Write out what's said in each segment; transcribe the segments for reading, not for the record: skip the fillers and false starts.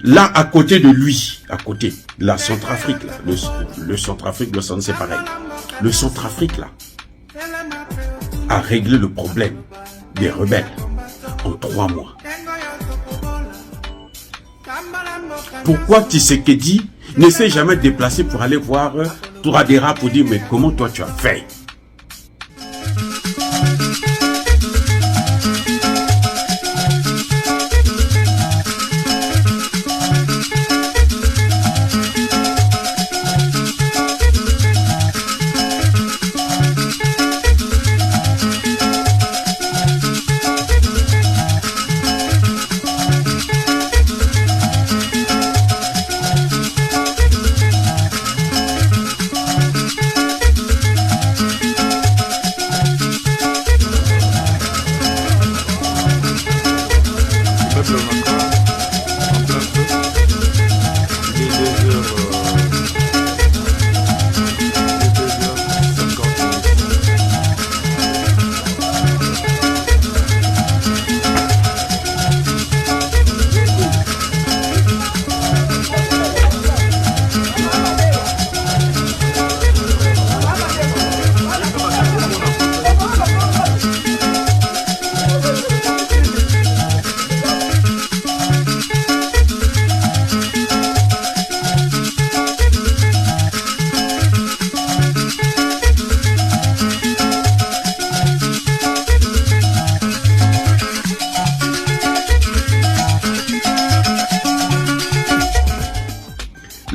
Là, à côté de lui, à côté, la Centrafrique, là, le Centrafrique, le Centre, c'est pareil. Le Centrafrique, là, a réglé le problème des rebelles en 3 mois. Pourquoi Tshisekedi ne s'est jamais déplacé pour aller voir Touradéra pour dire, mais comment toi tu as fait?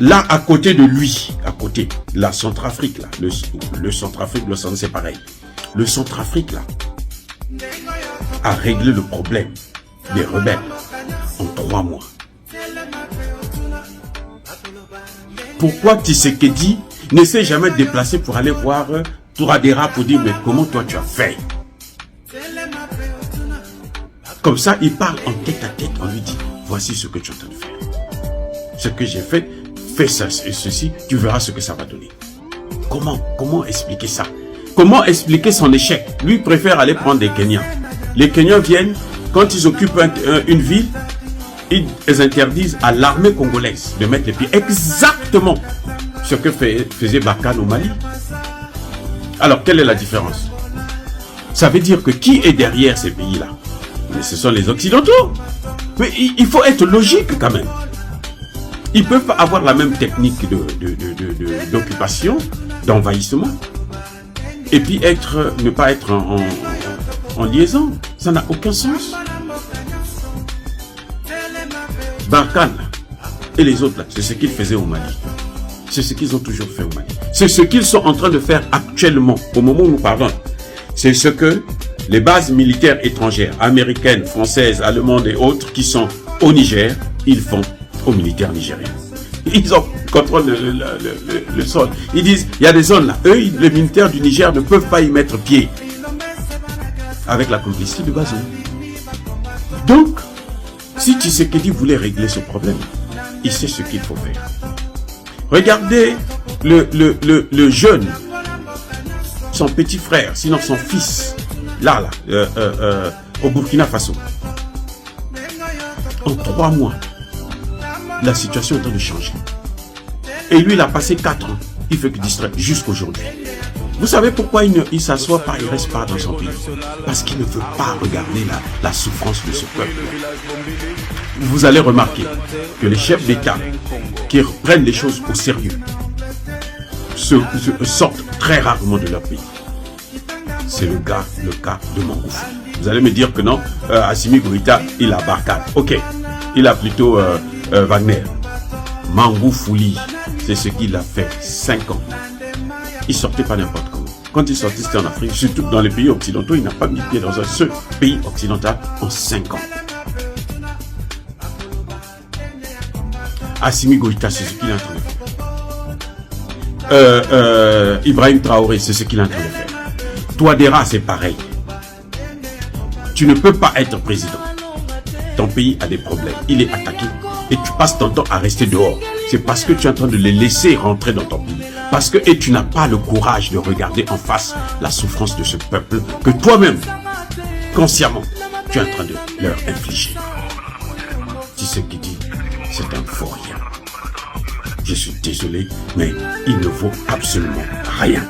Là, à côté de lui, à côté, la Centrafrique, là, le Centrafrique, le Centre, c'est pareil. Le Centrafrique, là, a réglé le problème des rebelles en 3 mois. Pourquoi Tshisekedi ne s'est jamais déplacé pour aller voir Touradéra pour dire, mais comment toi tu as fait? Comme ça, il parle en tête à tête, on lui dit, voici ce que tu es en train de faire. Ce que j'ai fait, fais ça et ceci, tu verras ce que ça va donner. Comment expliquer ça? Comment expliquer son échec? Lui préfère aller prendre des Kenyans. Les Kenyans viennent, quand ils occupent une ville, ils interdisent à l'armée congolaise de mettre les pieds. Exactement ce que faisait Barkhane au Mali. Alors, quelle est la différence? Ça veut dire que qui est derrière ces pays-là? Mais ce sont les Occidentaux. Mais il faut être logique quand même. Ils peuvent avoir la même technique d'occupation, d'envahissement, et puis ne pas être en liaison. Ça n'a aucun sens. Barkhane et les autres là, c'est ce qu'ils faisaient au Mali. C'est ce qu'ils ont toujours fait au Mali. C'est ce qu'ils sont en train de faire actuellement, au moment où nous parlons. C'est ce que les bases militaires étrangères, américaines, françaises, allemandes et autres, qui sont au Niger, ils font aux militaires nigériens. Ils ont contrôle le sol. Ils disent, il y a des zones là, eux, les militaires du Niger ne peuvent pas y mettre pied. Avec la complicité de Bazoum. Donc, si Tshisekedi voulait régler ce problème, il sait ce qu'il faut faire. Regardez le jeune, son petit frère, sinon son fils, au Burkina Faso. En 3 mois, la situation est en train de changer. Et lui, il a passé 4 ans. Il fait que distraire jusqu'aujourd'hui. Vous savez pourquoi il ne s'assoit pas, il ne reste pas dans son pays? Parce qu'il ne veut pas regarder la souffrance de ce peuple. Vous allez remarquer que les chefs d'État qui prennent les choses au sérieux sortent très rarement de leur pays. C'est le cas de Mangoufou. Vous allez me dire que non, Assimi Goïta, il a Barkhane. Ok, il a plutôt Wagner. Mangoufouli, c'est ce qu'il a fait 5 ans. Il sortait pas n'importe comment. Quand il sortait, c'était en Afrique, surtout dans les pays occidentaux, il n'a pas mis pied dans un seul pays occidental en 5 ans. Assimi Goïta, c'est ce qu'il est en train de faire. Ibrahim Traoré, c'est ce qu'il est en train de faire. Touadéra, c'est pareil. Tu ne peux pas être président. Ton pays a des problèmes. Il est attaqué et tu passes ton temps à rester dehors. C'est parce que tu es en train de les laisser rentrer dans ton pays. Parce que tu n'as pas le courage de regarder en face la souffrance de ce peuple que toi-même, consciemment, tu es en train de leur infliger. C'est ce qu'il dit. c'est un faux rien. Je suis désolé, mais il ne vaut absolument rien.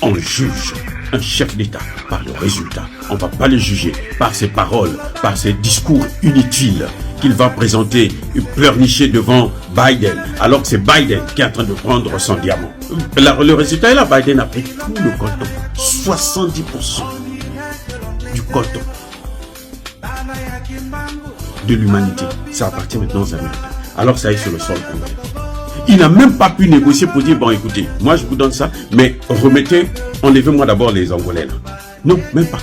On juge un chef d'État par le résultat. On ne va pas le juger par ses paroles, par ses discours inutiles qu'il va présenter, pleurnicher devant Biden, alors que c'est Biden qui est en train de prendre son diamant. Le résultat est là, Biden a pris tout le coton, 70% du coton de l'humanité. Ça appartient maintenant aux Américains. Alors ça est sur le sol congolais. Il n'a même pas pu négocier pour dire, bon écoutez, moi je vous donne ça, mais remettez, enlevez-moi d'abord les Angolais là. Non, même pas.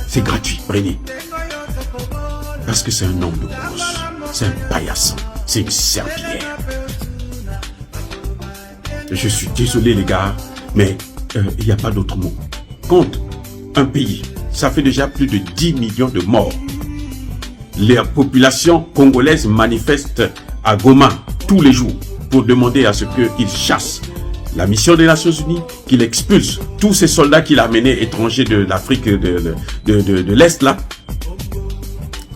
C'est gratuit, prenez. Parce que c'est un homme de course, c'est un paillasson, c'est une serpillière. Je suis désolé les gars, mais il n'y a pas d'autre mot. Compte un pays, ça fait déjà plus de 10 millions de morts. Les populations congolaises manifestent à Goma tous les jours pour demander à ce qu'il chasse la mission des Nations Unies, qu'il expulse tous ces soldats qu'il a amenés étrangers de l'Afrique de l'Est là.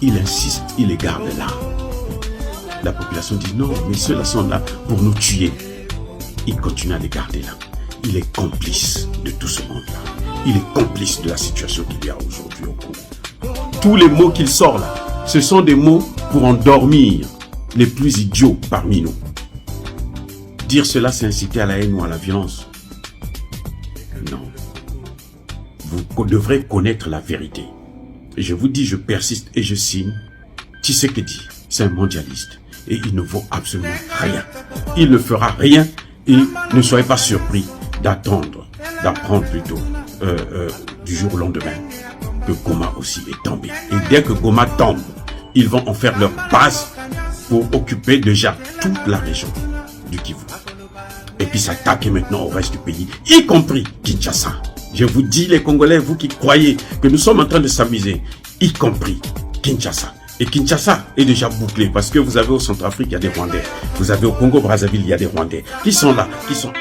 Il insiste, il les garde là. La population dit non, mais ceux-là sont là pour nous tuer. Il continue à les garder là. Il est complice de tout ce monde-là. Il est complice de la situation qu'il y a aujourd'hui au Congo. Tous les mots qu'il sort là, ce sont des mots pour endormir les plus idiots parmi nous. Dire cela, c'est inciter à la haine ou à la violence. Non. Vous devrez connaître la vérité. Et je vous dis, je persiste et je signe. Tshisekedi, c'est un mondialiste. Et il ne vaut absolument rien. Il ne fera rien. Et ne soyez pas surpris d'apprendre plutôt du jour au lendemain que Goma aussi est tombé. Et dès que Goma tombe, ils vont en faire leur base pour occuper déjà toute la région du Kivu. Et puis s'attaquer maintenant au reste du pays, y compris Kinshasa. Je vous dis les Congolais, vous qui croyez que nous sommes en train de s'amuser, y compris Kinshasa. Et Kinshasa est déjà bouclé parce que vous avez au Centrafrique, il y a des Rwandais. Vous avez au Congo-Brazzaville, il y a des Rwandais qui sont là, qui sont